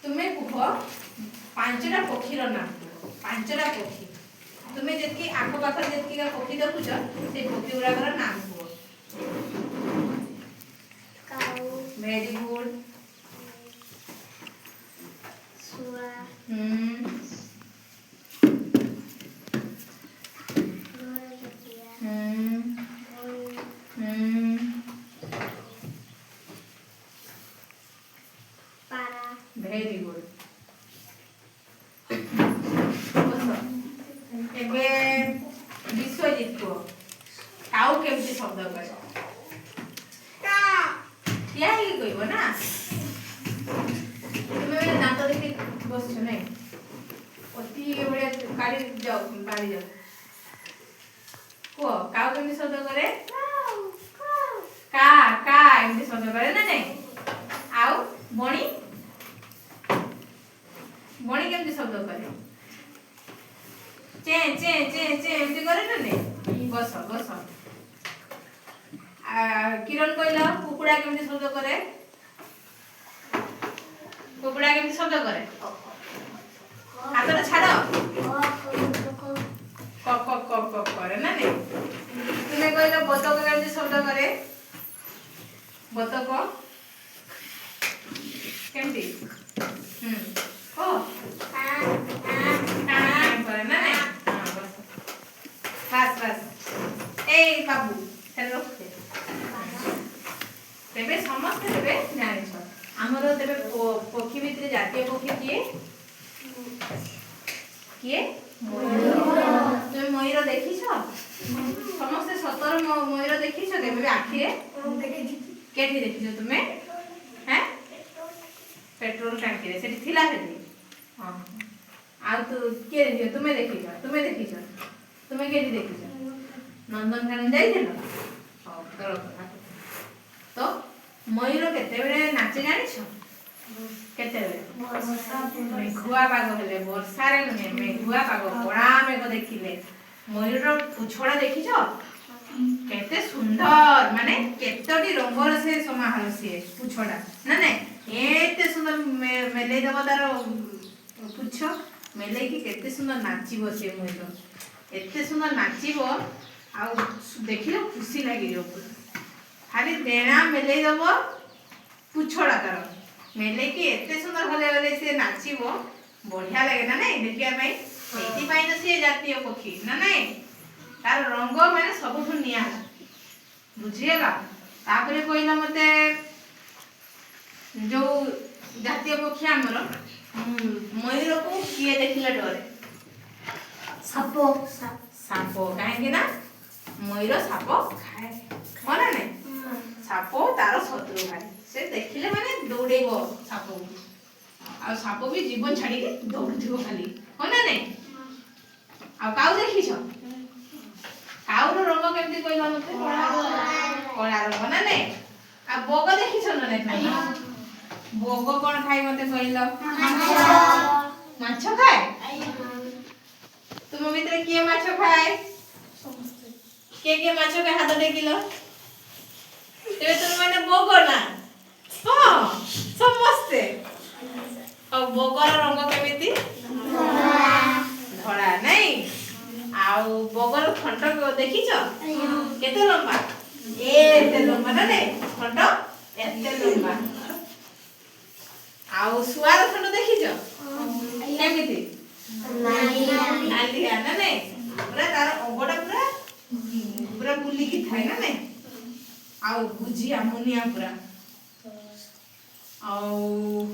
तुम्हें कुह पांचटा पक्षीर नाम पांचटा पक्षी तुम्हें जी आख पाख जी पक्षी देखुच से पक्षी गुड़ाकर नाम कुह very good very good Biswajit को काउ केमती शब्द कह ठिया कहब ना तुम्हें दांत देखी बस नहीं अति भाया काढ़ी जाओ बाड़ी जाओ कह काउ केमती शब्द करे का का एमती शब्द करे ना नहीं आउ बणी बणी केमती शब्द करे चे चे चे चे एमती करे ना नहीं बस बस किरण कहला कुकुड़ा केमती शब्द करे कुकुड़ा केमती शब्द करे हाथ छाड़ क क क क करे ना नहीं तुम्हें कहला बतक केमती शब्द करे बतक केमती ओ करे ना नहीं बस बस ए बाबू हेलो तेबे समस्त तेबे जानिछ हमर तेबे पक्षी भितर जातीय पक्षी किए किए तुम मयूर देखिछ समस्त सतर मयूर देखिछ केबे आखि रे केठी देखिछ तुमे हैं पेट्रोल टंकी रे सेठी थिला सेठी हां आ तू के देखिछ तुमे देखिछ तुमे केठी देखिछ नंदनकानन जाइथिलो हां तो मयूर केते बेले नाचे जानिछ केते बेले मेघुआ पाग हेले वर्षा रे नुहे मेघुआ पाग बड़ा मेघ देखिले मयूर पुछड़ा देखिछ केते सुंदर माने केतोटी रंगर से समाहार से पुछड़ा ना नहीं एते सुंदर मेले देव तार पुछ मेले की केते सुंदर नाचिबो से मयूर एते सुंदर नाचिबो आ देखिलो खुशी लागी जो खाली देना मेले दब पुछड़ा तार मेले की एते सुंदर भले भले से नाचिबो बढ़िया लगे ना नहीं देखिया भाई एति पाई न से जातीय पक्षी ना नहीं तार रंग माने सबठु निया बुझिएगा तापरे कोइला मते जो जातीय पक्षी हमर मयूर को किए देखिले डरे सापो सापो काहे ना मयूर साप खाए कोना नहीं साप तार शत्रु भाई से देखिले माने दौड़ेबो साप आ साप भी जीवन छाड़ी के दौड़थिबो खाली कोना नहीं आ काउ देखिछ काउ रो रंग केमती कहला मते कला रंग ना नहीं आ बग देखिछ ना नहीं बग कोन खाई मते कहला माछ खाए तुम मित्र किए माछ खाए के माछ के हाथ टेकिलो तेरे तुम माने बग ना हां समस्ते और बगर रंग केमिति धड़ा नहीं आउ बगर खंड देखिछ केते लंबा एते लंबा ना नहीं खंड एते लंबा आउ सुआर खंड देखिछ केमिति नालिया ना नहीं पूरा तार अंगटा पूरा पूरा बुली की थाई ना नहीं आउ भुजिया मुनिया पूरा आउ